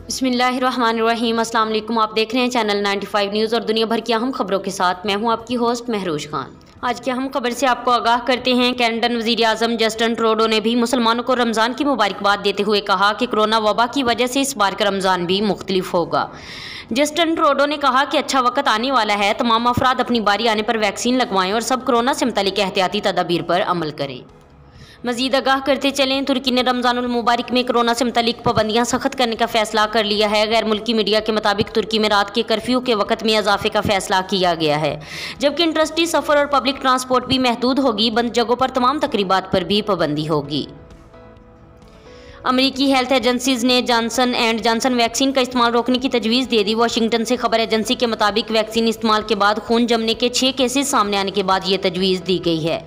बिस्मिल्लाहिर्रहमानिर्रहीम। अस्सलाम वालेकुम। आप देख रहे हैं चैनल 95 न्यूज़ और दुनिया भर की अहम खबरों के साथ मैं हूं आपकी होस्ट महरोज खान। आज की अहम खबर से आपको आगाह करते हैं। कैनेडियन वज़ीर आज़म जस्टिन ट्रूडो ने भी मुसलमानों को रमज़ान की मुबारकबाद देते हुए कहा कि कोरोना वबा की वजह से इस बार का रमज़ान भी मुख्तलिफ होगा। जस्टिन ट्रूडो ने कहा कि अच्छा वक्त आने वाला है, तमाम अफराद अपनी बारी आने पर वैक्सीन लगवाएं और सब कोरोना से मुतालिक एहतियाती तदाबीर पर अमल करें। मजीद आगाह करते चलें, तुर्की ने रमज़ानुल मुबारक में कोरोना से मुतालिक पाबंदियां सख्त करने का फैसला कर लिया है। गैर मुल्की मीडिया के मुताबिक तुर्की में रात के कर्फ्यू के वक्त में इजाफे का फैसला किया गया है, जबकि इंडस्ट्री सफ़र और पब्लिक ट्रांसपोर्ट भी महदूद होगी। बंद जगहों पर तमाम तकरीबात पर भी पाबंदी होगी। अमेरिकी हेल्थ एजेंसीज ने जॉनसन एंड जॉनसन वैक्सीन का इस्तेमाल रोकने की तजवीज़ दे दी। वाशिंगटन से खबर एजेंसी के मुताबिक वैक्सीन इस्तेमाल के बाद खून जमने के 6 केसेस सामने आने के बाद ये तजवीज़ दी गई है।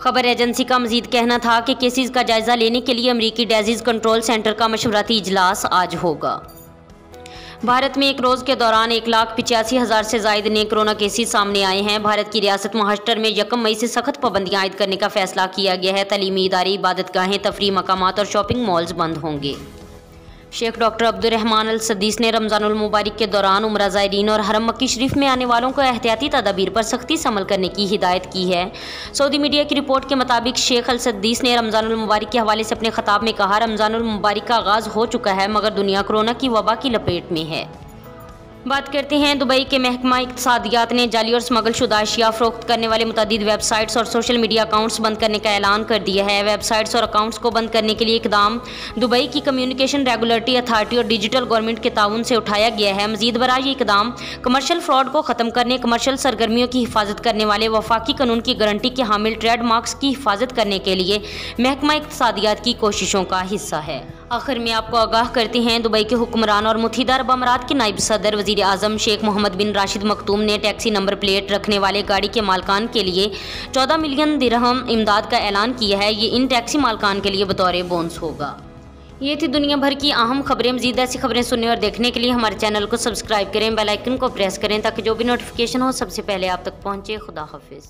खबर एजेंसी का मजीद कहना था कि केसेस का जायजा लेने के लिए अमेरिकी डिजीज कंट्रोल सेंटर का मशवरती इजलास आज होगा। भारत में एक रोज़ के दौरान 1,85,000 से ज़ायद नए कोरोना केसेस सामने आए हैं। भारत की रियासत महाराष्ट्र में 1 मई से सख्त पाबंदियां आयद करने का फैसला किया गया है। तलीमी इदारे, इबादतगाहें, तफरीह मकामात और शॉपिंग मॉल्स बंद होंगे। शेख डॉक्टर अब्दुर्रहमान अल सद्दीस ने रमज़ानुल मुबारक के दौरान उम्रा ज़ायरीन और हरम मक्की शरीफ में आने वालों को एहतियाती तदाबीर पर सख्ती से अमल करने की हिदायत की है। सऊदी मीडिया की रिपोर्ट के मुताबिक शेख अल सद्दीस ने रमज़ानुल मुबारक के हवाले से अपने खिताब में कहा, रमज़ानुल मुबारक का आगाज़ हो चुका है मगर दुनिया कोरोना की वबा की लपेट में है। बात करते हैं दुबई के महकमा इक़्तिसादियात ने जाली और स्मगल शुदा अशिया फ़रोख्त करने वाले मुतअद्दिद वेबसाइट्स और सोशल मीडिया अकाउंट्स बंद करने का ऐलान कर दिया है। वेबसाइट्स और अकाउंट्स को बंद करने के लिए इकदाम दुबई की कम्युनिकेशन रेगुलेटरी अथॉरिटी और डिजिटल गवर्नमेंट के ताउन से उठाया गया है। मजीद बरा ये इकदाम कमर्शियल फ्रॉड को ख़त्म करने, कमर्शियल सरगर्मियों की हिफाजत करने वाले वफाकी कानून की गारंटी के हामिल ट्रेडमार्क्स की हिफाजत करने के लिए महकमा इक़्तिसादियात की कोशिशों का हिस्सा है। आखिर में आपको आगाह करते हैं, दुबई के हुक्मरान और मुत्तहिदा अरब अमारात के नायब सदर वज़ीर आज़म शेख मोहम्मद बिन राशिद मखतूम ने टैक्सी नंबर प्लेट रखने वाले गाड़ी के मालकान के लिए 14 मिलियन दिरहम इमदाद का ऐलान किया है। ये इन टैक्सी मालकान के लिए बतौर बोनस होगा। ये थी दुनिया भर की अहम खबरें। मज़ीद ऐसी खबरें सुनने और देखने के लिए हमारे चैनल को सब्सक्राइब करें, बेल आइकन को प्रेस करें ताकि जो भी नोटिफिकेशन हो सबसे पहले आप तक पहुँचे। खुदा हाफिज़।